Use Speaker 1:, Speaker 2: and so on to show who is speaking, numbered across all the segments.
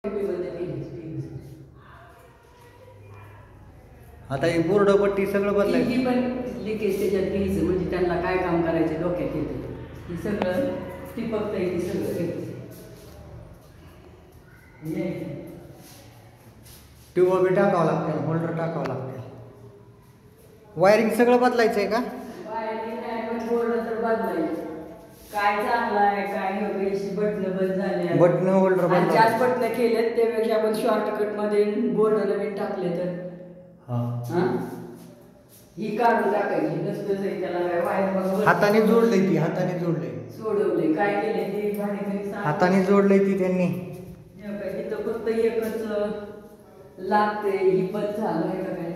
Speaker 1: आता ही बोर्ड पट्टी सगळं बदलायचं.
Speaker 2: ही पण लिकेज त्याच्यात घ्यायचं म्हणजे त्यांना काय काम करायचं डोक्यात येतं. हे सगळं टिपकता येते सगळं.
Speaker 1: ट्यूब बी टाकावं लागते, होल्डर टाकावं लागते. वायरिंग सगळं बदलायचं आहे का?
Speaker 2: वायरिंग काय पण बोर्ड तर बदलायचं. काय चांगलं आहे काय नव्हे, बटन बंद झाले,
Speaker 1: बटन होल्डर बदल,
Speaker 2: जास्त बटन केलेत त्यापेक्षा आपण शॉर्टकट मध्ये बोर्ड नवीन टाकले तर ही काढून टाकायची. नसतं त्याला काय वायर
Speaker 1: हाताने जोडले, ती हाताने जोडले,
Speaker 2: सोडवले काय केले ते भाडे
Speaker 1: हाताने जोडले ती त्यांनी.
Speaker 2: इथं फक्त एकच लागते, ही बंद झालं आहे का काय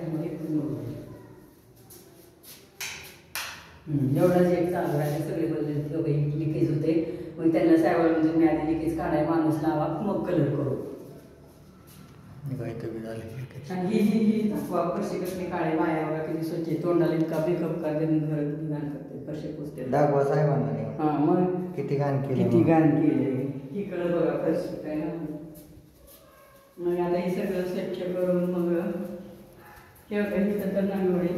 Speaker 2: एवढाच एक चालू राहिले. सगळे बदलले लिकेज होते. मग त्यांना सायबर म्हणजे मी आधी लिकेज काढाय माणूस लावा मग कलर करू. आणि ही दाखवा कशी कसली काळे वाया बघा किती स्वच्छ, तोंडाला इतका मेकअप का घाण करते फरशी पुसते.
Speaker 1: दाखवा साहेबांना.
Speaker 2: हां मग
Speaker 1: किती घाण केली,
Speaker 2: किती घाण केले. इकडं बघा फरशी काय ना. मग आता हे सगळं स्वच्छ करून मग हे तर नांगोळे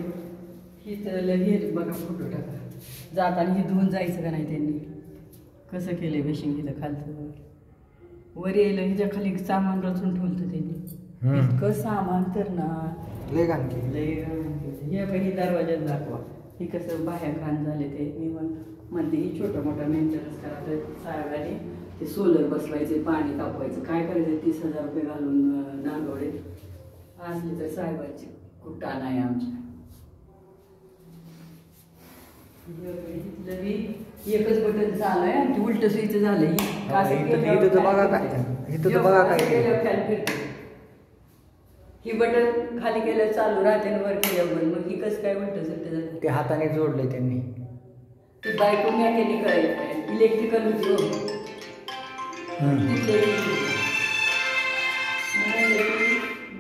Speaker 2: ही तर हे बघा फोटो टाका. जाताना ही धुवून जायचं का नाही त्यांनी कसं केलंय बेशिंग हिथं खालचं वर यायला हिच्या खाली सामान रचून ठेवलं त्यांनी. इतकं सामान तर ना
Speaker 1: लय घाण केली,
Speaker 2: लय घाण केलं. हे काही दरवाज्यात दाखवा ही कसं बाहेर घाण झाले ते. मी म्हणते ही छोटं मोठं मेंटेनन्स करायचं साहेबांनी. ते सोलर बसवायचे, पाणी तापवायचं, काय करायचं 30,000 रुपये घालून नांगवडे असले तर साहेबांची कुठा नाही आमच्या. एकच बटन चालू आहे आणि उलट स्विच झालंय.
Speaker 1: इथं बघा काय, इथं बघा काय,
Speaker 2: ही बटन खाली गेलं चालू राहते ना वर केल्यावर मग ही कसं काय उलट सुलट
Speaker 1: ते हाताने जोडले त्यांनी.
Speaker 2: ती बायको मेकॅनिकल आहे, इलेक्ट्रिकल होती हो.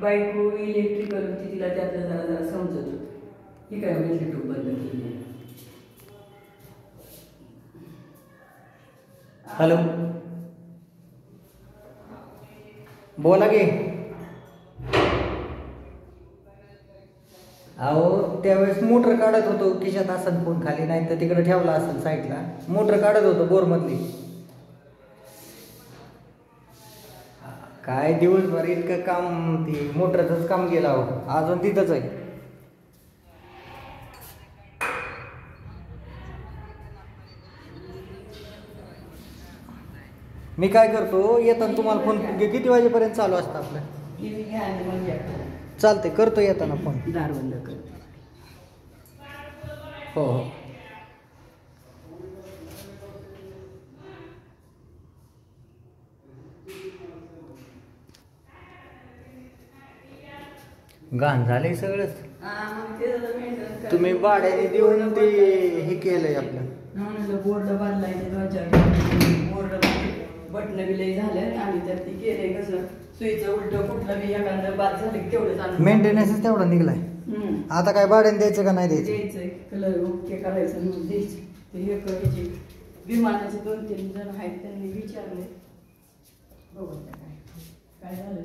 Speaker 2: बायको इलेक्ट्रिकल होती, तिला त्यातलं जरा जरा समजत होतं. ही काय म्हणजे ट्यूब बंद केली.
Speaker 1: हॅलो बोला की. अहो त्यावेळेस मोटर काढत होतो, खिशात असेल फोन खाली, नाही तर तिकडे ठेवला असेल साईडला. मोटर काढत होतो बोरमधली. काय दिवसभर इतकं काम, ती मोटरचंच काम गेलं अहो, अजून तिथंच आहे. मी काय करतो येताना तुम्हाला फोन, किती वाजेपर्यंत चालू असतं आपलं? चालते, करतो येताना फोन.
Speaker 2: दार बंद कर.
Speaker 1: हो हो. घाण झाले सगळंच. तुम्ही भाड्याने देऊन ते हे केलंय आपलं.
Speaker 2: बोर्ड बांधलाय, बोर्ड बटन बिलही झालं आणि त्यात ती केलंय कसं सुईचं उलट कुठलं बी एखादं बाद झालं तेवढं
Speaker 1: मेंटेनन्स तेवढा निघलाय. आता काय भाड्याने द्यायचं का नाही
Speaker 2: द्यायचं? कलर ओके करायचं मग द्यायचं. ते हे करायचे. विमानाचे 2-3 जण आहेत त्यांनी विचारले बघू काय झालं.